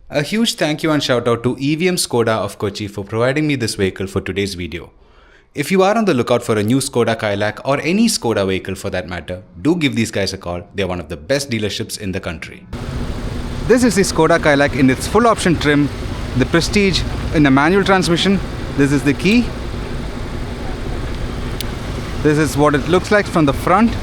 A huge thank you and shout out to EVM SKODA of Kochi for providing me this vehicle for today's video. If you are on the lookout for a new SKODA KYLAQ or any SKODA vehicle for that matter, do give these guys a call. They're one of the best dealerships in the country. This is the SKODA KYLAQ in its full option trim, the Prestige in a manual transmission. This is the key. This is what it looks like from the front.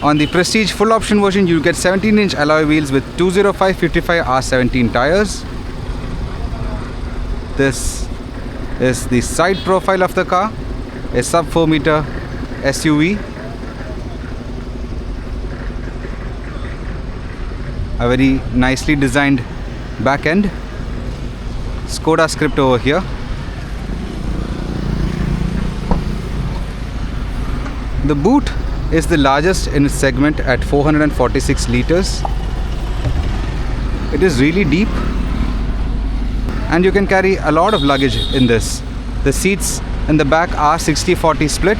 On the Prestige full option version, you get 17-inch alloy wheels with 205/55 R17 tires. This is the side profile of the car, a sub 4 meter SUV. A very nicely designed back end. SKODA script over here. The boot is the largest in its segment at 446 liters. It is really deep and you can carry a lot of luggage in this. The seats in the back are 60-40 split.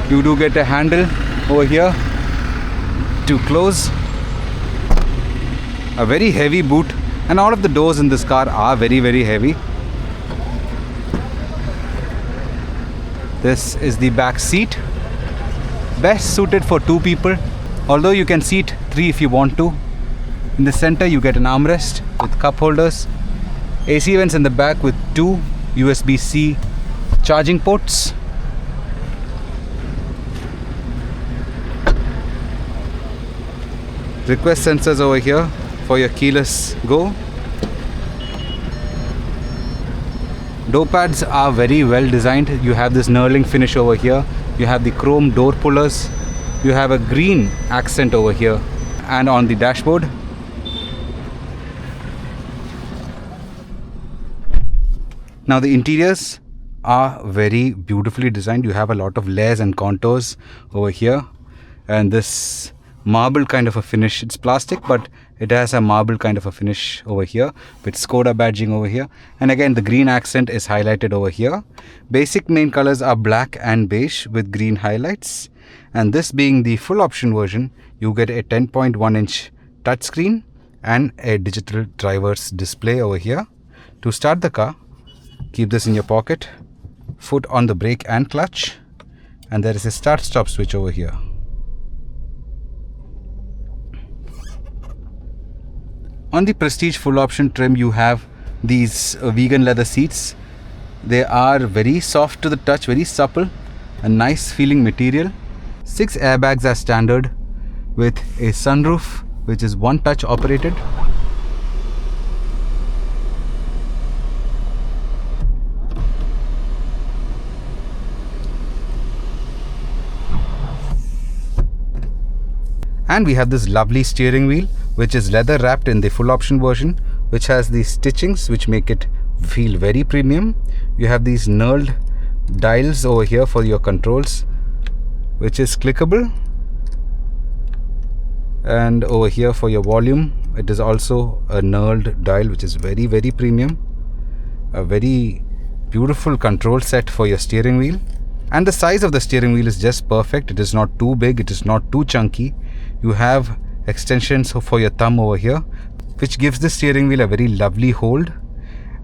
You do get a handle over here to close. A very heavy boot, and all of the doors in this car are very heavy. This is the back seat. Best suited for 2 people, although you can seat 3 if you want to. In the center you get an armrest with cup holders, AC vents in the back with 2 USB-C charging ports. Request sensors over here for your keyless go. Door pads are very well designed. You have this knurling finish over here. You have the chrome door pullers. You have a green accent over here and on the dashboard. Now the interiors are very beautifully designed. You have a lot of layers and contours over here, and this marble kind of a finish. It's plastic, but it has a marble kind of a finish over here with SKODA badging over here, and again the green accent is highlighted over here. Basic main colors are black and beige with green highlights, and this being the full option version, you get a 10.1-inch touchscreen and a digital driver's display over here. To start the car, keep this in your pocket, foot on the brake and clutch, and there is a start stop switch over here. On the Prestige full option trim, you have these vegan leather seats. They are very soft to the touch, very supple, a nice feeling material. 6 airbags are standard with a sunroof which is one touch operated. And we have this lovely steering wheel which is leather wrapped in the full option version, which has these stitchings which make it feel very premium. You have these knurled dials over here for your controls, which is clickable, and over here for your volume it is also a knurled dial which is very premium. A very beautiful control set for your steering wheel, and the size of the steering wheel is just perfect. It is not too big, it is not too chunky. You have extensions for your thumb over here, which gives the steering wheel a very lovely hold.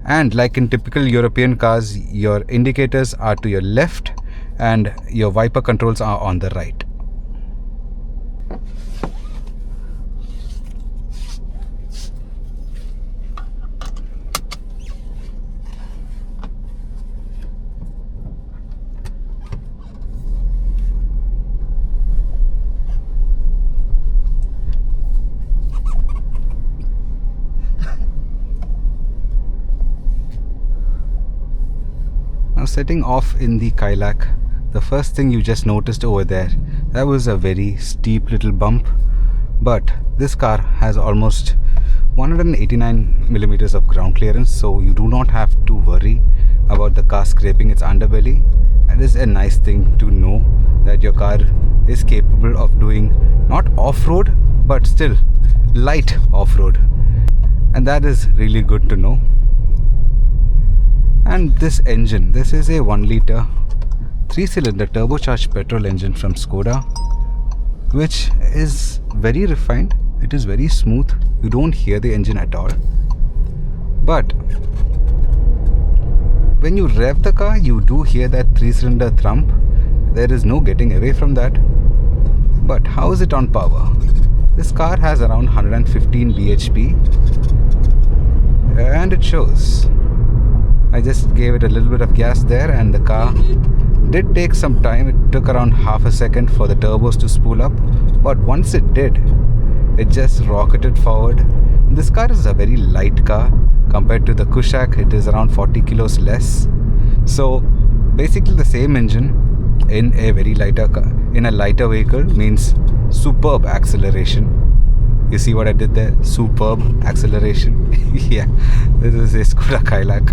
And like in typical European cars, your indicators are to your left and your wiper controls are on the right. Now setting off in the KYLAQ, the first thing you just noticed over there, that was a very steep little bump, but this car has almost 189 millimeters of ground clearance, so you do not have to worry about the car scraping its underbelly. It is a nice thing to know that your car is capable of doing not off-road but still light off-road, and that is really good to know. And this engine, this is a 1 liter 3-cylinder turbocharged petrol engine from SKODA, which is very refined. It is very smooth. You don't hear the engine at all. But when you rev the car, you do hear that 3-cylinder thump. There is no getting away from that. But how is it on power? This car has around 115 bhp and it shows. I just gave it a little bit of gas there and the car did take some time. It took around half a second for the turbos to spool up, but once it did, it just rocketed forward. This car is a very light car compared to the KYLAQ. It is around 40 kilos less. So basically the same engine in a very lighter car, in a lighter vehicle, means superb acceleration. You see what I did there? Superb acceleration. Yeah, this is a SKODA KYLAQ.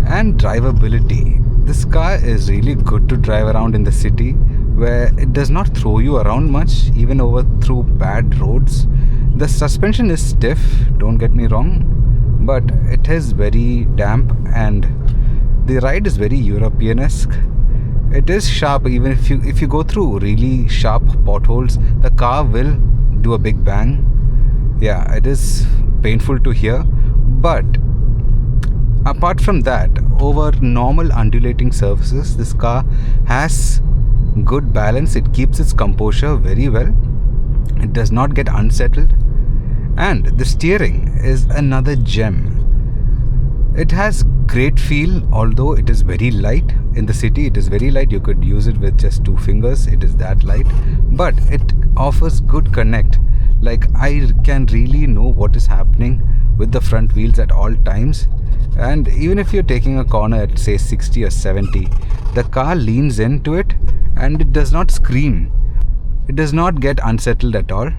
And drivability. This car is really good to drive around in the city, where it does not throw you around much, even over through bad roads. The suspension is stiff, don't get me wrong, but it is very damp and the ride is very European-esque. It is sharp. Even if you go through really sharp potholes, the car will do a big bang. Yeah, it is painful to hear, but apart from that, over normal undulating surfaces, this car has good balance. It keeps its composure very well. It does not get unsettled, and the steering is another gem. It has great feel, although it is very light. In the city it is very light. You could use it with just 2 fingers. It is that light, but it offers good connect. Like, I can really know what is happening with the front wheels at all times, and even if you're taking a corner at say 60 or 70, the car leans into it and it does not scream. It does not get unsettled at all.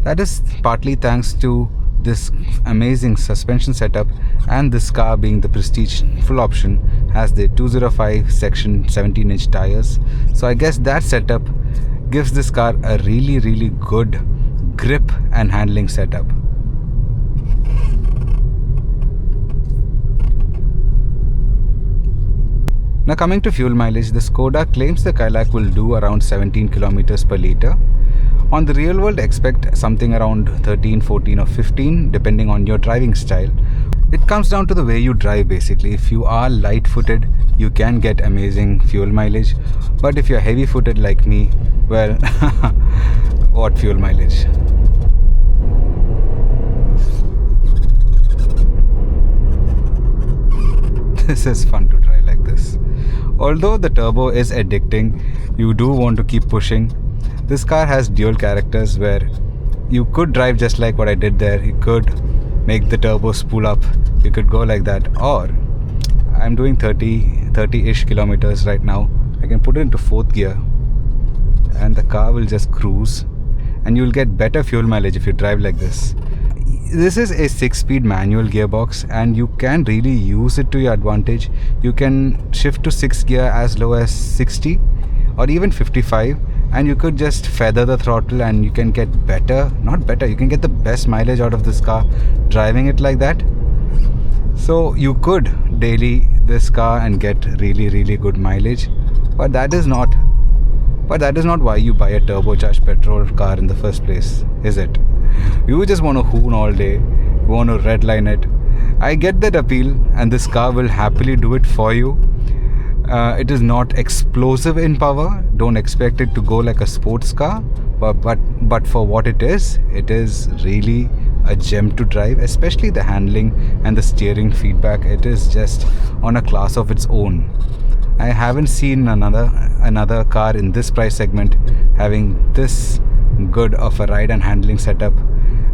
That is partly thanks to this amazing suspension setup, and this car, being the Prestige full option, has the 205 section 17-inch tires. So I guess that setup gives this car a really good grip and handling setup. Now coming to fuel mileage, the SKODA claims the KYLAQ will do around 17 kilometers per liter. On the real world, expect something around 13, 14 or 15 depending on your driving style. It comes down to the way you drive basically. If you are light-footed, you can get amazing fuel mileage, but if you're heavy-footed like me, well, what fuel mileage? This is fun to drive like this. Although the turbo is addicting, you do want to keep pushing. This car has dual characters where you could drive just like what I did there. You could make the turbo spool up. You could go like that, or I'm doing 30-ish kilometers right now. I can put it into 4th gear and the car will just cruise, and you'll get better fuel mileage if you drive like this. This is a 6-speed manual gearbox and you can really use it to your advantage. You can shift to 6th gear as low as 60 or even 55, and you could just feather the throttle and you can get you can get the best mileage out of this car driving it like that. So you could daily this car and get really good mileage, but that is not why you buy a turbocharged petrol car in the first place, is it? You just want to hoon all day, you want to redline it. I get that appeal, and this car will happily do it for you. It is not explosive in power. Don't expect it to go like a sports car, but for what it is really a gem to drive, especially the handling and the steering feedback. It is just on a class of its own. I haven't seen another car in this price segment having this good of a ride and handling setup.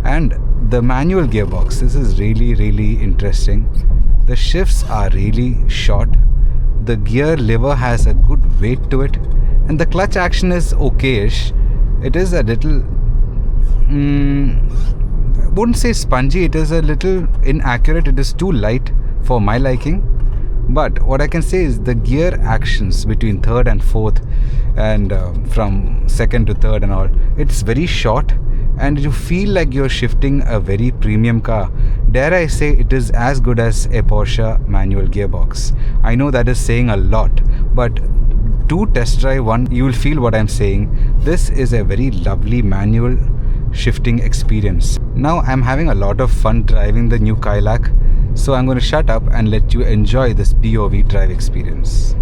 And the manual gearbox, this is really interesting. The shifts are really short. The gear lever has a good weight to it, and the clutch action is okayish. It is a little wouldn't say spongy, it is a little inaccurate. It is too light for my liking. But what I can say is the gear actions between 3rd and 4th and from 2nd to 3rd and all, it's very short, and you feel like you're shifting a very premium car. Dare I say it is as good as a Porsche manual gearbox. I know that is saying a lot, but do test drive one, you will feel what I'm saying. This is a very lovely manual shifting experience. Now I'm having a lot of fun driving the new KYLAQ, so I'm going to shut up and let you enjoy this POV drive experience.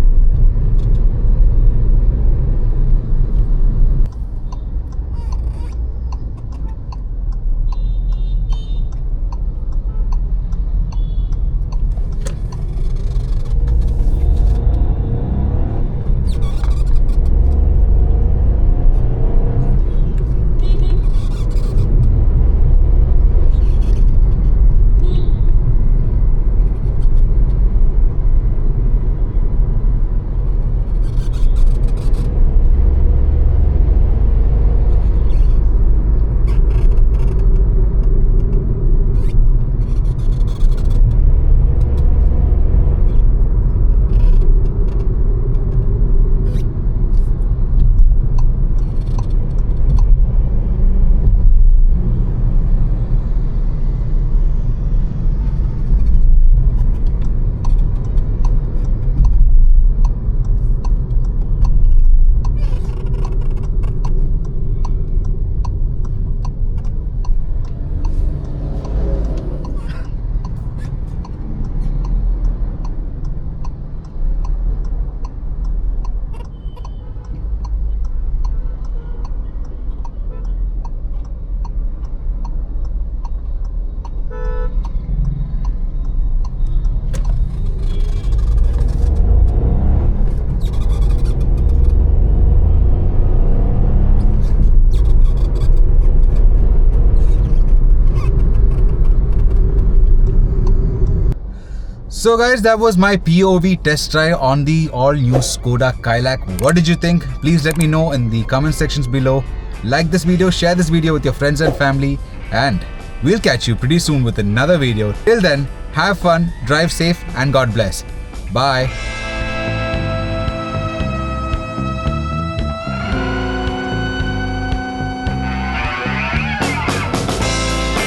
So guys, that was my POV test drive on the all-new SKODA KYLAQ. What did you think? Please let me know in the comment sections below. Like this video, share this video with your friends and family, and we'll catch you pretty soon with another video. Till then, have fun, drive safe, and God bless. Bye.